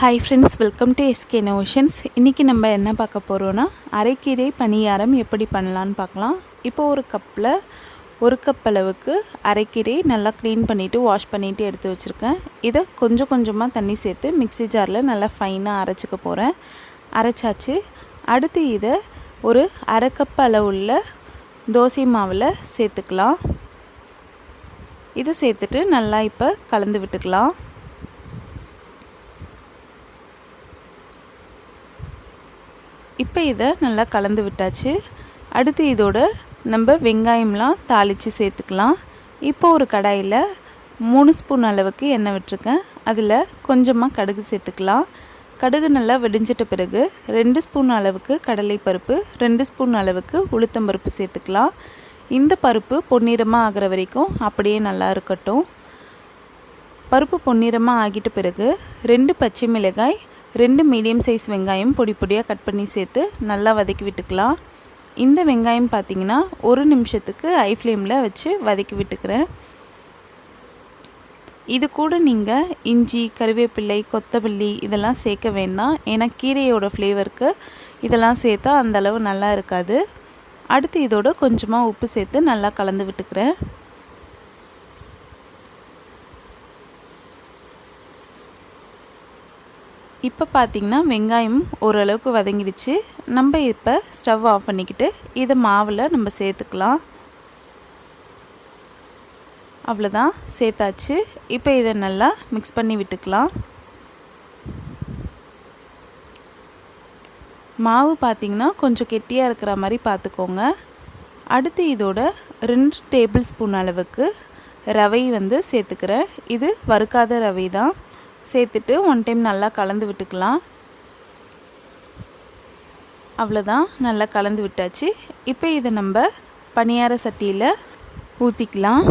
Hi friends, welcome to SK Notions. இன்னைக்கு நம்ம என்ன பார்க்க போறோம்னா அரைக்கீரை பனியாரம் எப்படி பண்ணலாம்னு பார்க்கலாம். இப்போ ஒரு கப்ல 1 கப் அளவுக்கு அரைக்கீரை நல்லா க்ளீன் பண்ணிட்டு வாஷ் பண்ணிட்டு எடுத்து வச்சிருக்கேன். இத கொஞ்சம் கொஞ்சமா தண்ணி சேர்த்து மிக்ஸி ஜார்ல நல்லா ஃபைனா அரைச்சுக்க போறேன். அரைச்சாச்சு. அடுத்து இத ஒரு 1/2 கப் அளவுள்ள தோசை மாவுல சேர்த்துக்கலாம். இத சேர்த்துட்டு நல்லா இப்ப கலந்து விட்டுக்கலாம். இப்போ இதை நல்லா கலந்து விட்டாச்சு. அடுத்து இதோட நம்ம வெங்காயம்லாம் தாளித்து சேர்த்துக்கலாம். இப்போ ஒரு கடாயில் 3 ஸ்பூன் அளவுக்கு எண்ணெய் விட்டுருக்கேன். அதில் கொஞ்சமாக கடுகு சேர்த்துக்கலாம். கடுகு நல்லா வெடிஞ்சிட்ட பிறகு 2 ஸ்பூன் அளவுக்கு கடலைப்பருப்பு, 2 ஸ்பூன் அளவுக்கு உளுத்தம்பருப்பு சேர்த்துக்கலாம். இந்த பருப்பு பொன்னிறமாக ஆகிற வரைக்கும் அப்படியே நல்லா இருக்கட்டும். பருப்பு பொன்னிறமாக ஆகிட்ட பிறகு 2 பச்சை மிளகாய், 2 மீடியம் சைஸ் வெங்காயம் பொடி பொடியாக கட் பண்ணி சேர்த்து நல்லா வதக்கி விட்டுக்கலாம். இந்த வெங்காயம் பார்த்திங்கன்னா 1 நிமிஷத்துக்கு ஹை ஃப்ளேமில் வச்சு வதக்கி விட்டுக்கிறேன். இது கூட நீங்கள் இஞ்சி, கருவேப்பிள்ளை, கொத்தமல்லி இதெல்லாம் சேர்க்க வேண்டாம். ஏன்னா கீரையோட ஃப்ளேவருக்கு இதெல்லாம் சேர்த்தா அந்தளவு நல்லா இருக்காது. அடுத்து இதோட கொஞ்சமாக உப்பு சேர்த்து நல்லா கலந்து விட்டுக்கிறேன். இப்போ பார்த்திங்கன்னா வெங்காயம் ஓரளவுக்கு வதங்கிடுச்சு. நம்ம இப்போ ஸ்டவ் ஆஃப் பண்ணிக்கிட்டு இதை மாவில் நம்ம சேர்த்துக்கலாம். அவ்வளோதான், சேர்த்தாச்சு. இப்போ இதை நல்லா மிக்ஸ் பண்ணி விட்டுக்கலாம். மாவு பார்த்திங்கன்னா கொஞ்சம் கெட்டியாக இருக்கிற மாதிரி பார்த்துக்கோங்க. அடுத்து இதோட 2 டேபிள் ஸ்பூன் அளவுக்கு ரவை சேர்த்துக்கிறேன். இது வறுக்காத ரவை தான். சேர்த்துட்டு 1 டைம் நல்லா கலந்து விட்டுக்கலாம். அவ்வளோதான், நல்லா கலந்து விட்டாச்சு. இப்போ இதை நம்ம பனியார சட்டியில் ஊற்றிக்கலாம்.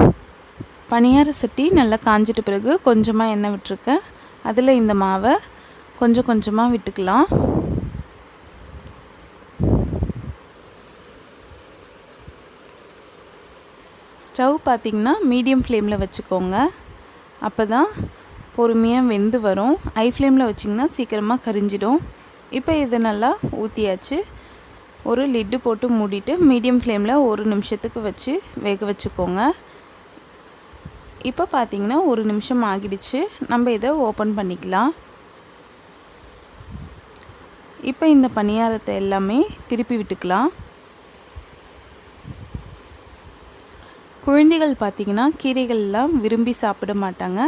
பனியார சட்டி நல்லா காஞ்சிட்ட பிறகு கொஞ்சமாக எண்ணெய் விட்டுருக்கேன். அதில் இந்த மாவை கொஞ்சம் கொஞ்சமாக விட்டுக்கலாம். ஸ்டவ் பார்த்திங்கன்னா மீடியம் ஃப்ளேமில் வச்சுக்கோங்க. அப்போ தான் பொறுமையாக வெந்து வரும். ஹை ஃப்ளேமில் வச்சிங்கன்னா சீக்கிரமாக கரிஞ்சிடும். இப்போ இதை நல்லா ஊற்றியாச்சு. ஒரு லிட்டு போட்டு மூடிட்டு மீடியம் ஃப்ளேமில் 1 நிமிஷத்துக்கு வச்சு வேக வச்சுக்கோங்க. இப்போ பார்த்திங்கன்னா 1 நிமிஷம் ஆகிடுச்சு. நம்ம இதை ஓப்பன் பண்ணிக்கலாம். இப்போ இந்த பனியாரத்தை எல்லாமே திருப்பி விட்டுக்கலாம். குழந்தைகள் பார்த்திங்கன்னா கீரைகள்லாம் விரும்பி சாப்பிட மாட்டாங்க.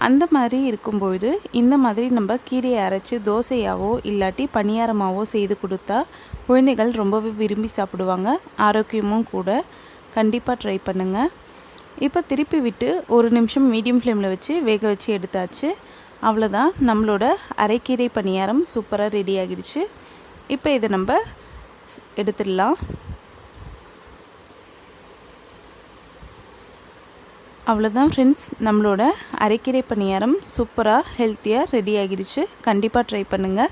அந்த மாதிரி இருக்கும்பொழுது இந்த மாதிரி நம்ம கீரையை அரைச்சி தோசையாவோ இல்லாட்டி பனியாரமாவோ செய்து கொடுத்தா குழந்தைகள் ரொம்பவே விரும்பி சாப்பிடுவாங்க. ஆரோக்கியமும் கூட. கண்டிப்பாக ட்ரை பண்ணுங்கள். இப்போ திருப்பி விட்டு 1 நிமிஷம் மீடியம் ஃப்ளேமில் வச்சு வேக வச்சு எடுத்தாச்சு. அவ்வளோதான், நம்மளோட அரைக்கீரை பனியாரம் சூப்பராக ரெடி ஆகிடுச்சு. இப்போ இதை நம்ம எடுத்துடலாம். அவ்வளோதான் ஃப்ரெண்ட்ஸ், நம்மளோட அரைக்கீரை பனியாரம் சூப்பராக ஹெல்த்தியாக ரெடி ஆகிடுச்சு. கண்டிப்பாக ட்ரை பண்ணுங்கள்.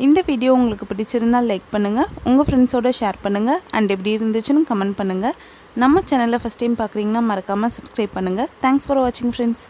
இந்த வீடியோ உங்களுக்கு பிடிச்சிருந்தால் லைக் பண்ணுங்கள், உங்கள் ஃப்ரெண்ட்ஸோடு ஷேர் பண்ணுங்கள். அண்ட் எப்படி இருந்துச்சுன்னு கமெண்ட் பண்ணுங்கள். நம்ம சேனலில் ஃபஸ்ட் டைம் பார்க்குறீங்கன்னா மறக்காமல் சப்ஸ்கிரைப் பண்ணுங்கள். தேங்க்ஸ் ஃபார் வாட்சிங் ஃப்ரெண்ட்ஸ்.